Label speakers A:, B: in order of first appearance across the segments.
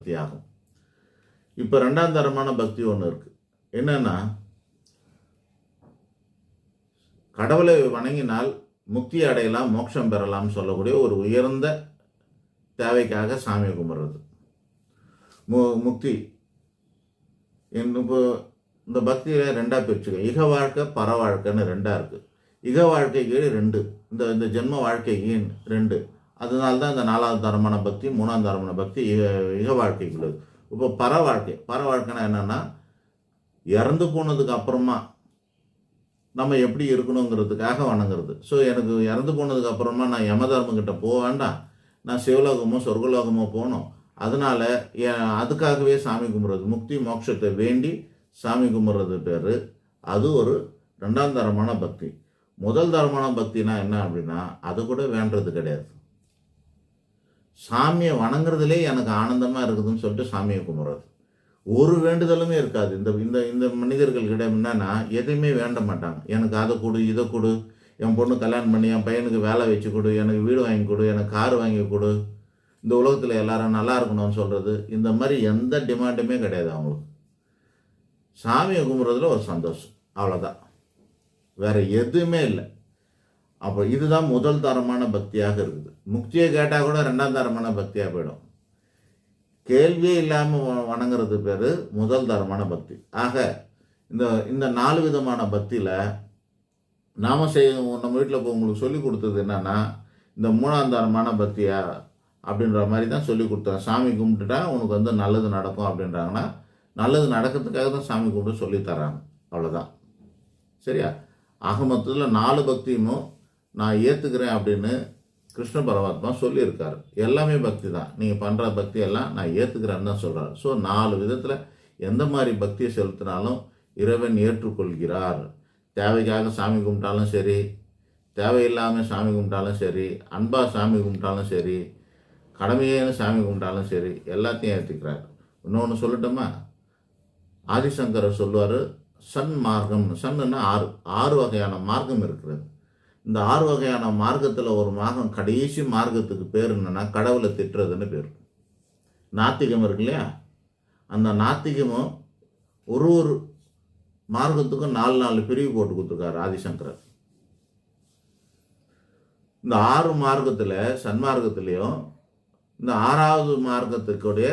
A: பக்தியாகும். இப்போ ரெண்டாம் தரமான பக்தி ஒன்று இருக்குது. என்னன்னா, கடவுளை வணங்கினால் முக்தி அடையலாம், மோட்சம் பெறலாம் சொல்லக்கூடிய ஒரு உயர்ந்த தேவைக்காக சாமி கும்பிட்றது. முக்தி இப்போ இந்த பக்தியில் ரெண்டாக பிரிச்சுக்க. இக வாழ்க்கை பர வாழ்க்கைன்னு ரெண்டாக இருக்குது. இக வாழ்க்கைக்கு 2, இந்த ஜென்ம வாழ்க்கைக்கு 2. அதனால தான் இந்த 4வது தரமான பக்தி, 3ஆம் தரமான பக்தி இக வாழ்க்கைக்குள்ளது. இப்போ பர வாழ்க்கைனா என்னென்னா, இறந்து போனதுக்கு அப்புறமா நம்ம எப்படி இருக்கணுங்கிறதுக்காக வணங்குறது. ஸோ எனக்கு இறந்து போனதுக்கு அப்புறமா நான் யமதர்மங்கிட்ட போக வேண்டாம், நான் சிவலோகமோ சொர்க்கலோகமோ போகணும், அதனால் அதுக்காகவே சாமி கும்பிட்றது. முக்தி மோட்சத்தை வேண்டி சாமி கும்பிட்றது பேர். அது ஒரு 2ஆம் தரமான பக்தி. முதல் தரமான பக்தினா என்ன அப்படின்னா, அது கூட வேண்டது கிடையாது. சாமியை வணங்குறதுலே எனக்கு ஆனந்தமாக இருக்குதுன்னு சொல்லிட்டு சாமியை கும்பிட்றது. ஒரு வேண்டுதலுமே இருக்காது. இந்த மனிதர்கள்கிட்ட என்னன்னா, எதையுமே வேண்ட மாட்டாங்க. எனக்கு அதை கொடு, இதை கொடு, என் பொண்ணு கல்யாணம் பண்ணி என் பையனுக்கு வேலை வச்சு கொடு, எனக்கு வீடு வாங்கி கொடு, எனக்கு கார் வாங்கி கொடு, இந்த உலகத்தில் எல்லாரும் நல்லா இருக்கணும்னு சொல்கிறது, இந்த மாதிரி எந்த டிமாண்டுமே கிடையாது அவங்களுக்கு. சாமியை கும்பிட்றதுல ஒரு சந்தோஷம், அவ்வளோதான், வேறு எதுவுமே இல்லை. அப்போ இதுதான் முதல் தரமான பக்தியாக இருக்குது. முக்தியை கேட்டால் கூட 2ஆம் தரமான பக்தியாக போயிடும். கேள்வியே இல்லாமல் வணங்குறது பேர் முதல் தரமான பக்தி. ஆக இந்த 4 விதமான பக்தியில் நாம் நம்ம வீட்டில் இப்போ உங்களுக்கு சொல்லி கொடுத்தது என்னன்னா, இந்த 3ஆம் தரமான பக்தியா அப்படின்ற மாதிரி தான் சொல்லி கொடுத்தாங்க. சாமி கும்பிட்டுட்டா உனக்கு வந்து நல்லது நடக்கும் அப்படின்றாங்கன்னா, நல்லது நடக்கிறதுக்காக தான் சாமி கும்பிட்டு சொல்லி தராங்க, அவ்வளோதான். சரியா? ஆக மொத்தத்தில் 4 பக்தியும் நான் ஏற்றுக்கிறேன் அப்படின்னு கிருஷ்ண பரமாத்மா சொல்லியிருக்காரு. எல்லாமே பக்தி தான், நீங்கள் பண்ணுற பக்தி எல்லாம் நான் ஏற்றுக்கிறேன்னு தான் சொல்கிறார். ஸோ 4 விதத்தில் எந்த மாதிரி பக்தியை செலுத்தினாலும் இறைவன் ஏற்றுக்கொள்கிறார். தேவைக்காக சாமி கும்பிட்டாலும் சரி, தேவையில்லாமல் சாமி கும்பிட்டாலும் சரி, அன்பாக சாமி கும்பிட்டாலும் சரி, கடமையேன்னு சாமி கும்பிட்டாலும் சரி, எல்லாத்தையும் ஏற்றுக்கிறார். இன்னொன்று சொல்லட்டுமா? ஆதிசங்கரர் சொல்லுவார், சன்மார்க்கம். சன்னுன்னா 6 வகையான மார்க்கம் இருக்கிறது. இந்த 6 வகையான மார்க்கத்தில் ஒரு மார்க்கம், கடைசி மார்க்கத்துக்கு பேர் என்னென்னா கடவுளை திட்டுறதுன்னு பேர். நாத்திகம் இருக்கு இல்லையா? அந்த நாத்திகமும் ஒரு மார்க்கத்துக்கும் 4 பிரிவு போட்டு கொடுத்துருக்காரு ஆதிசங்கரர். இந்த 6 மார்க்கத்தில், சன்மார்க்கத்திலையும் இந்த 6வது மார்க்கத்துக்குடைய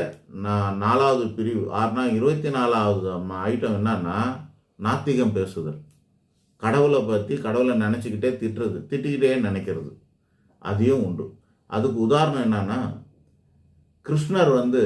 A: 4வது பிரிவு 6னா 24வது ஐட்டம் என்னன்னா நாத்திகம் பேசுதல். கடவுளை பற்றி, கடவுளை நினச்சிக்கிட்டே திட்டிக்கிட்டே நினைக்கிறது, அதையும் உண்டு. அதுக்கு உதாரணம் என்னன்னா, கிருஷ்ணர் வந்து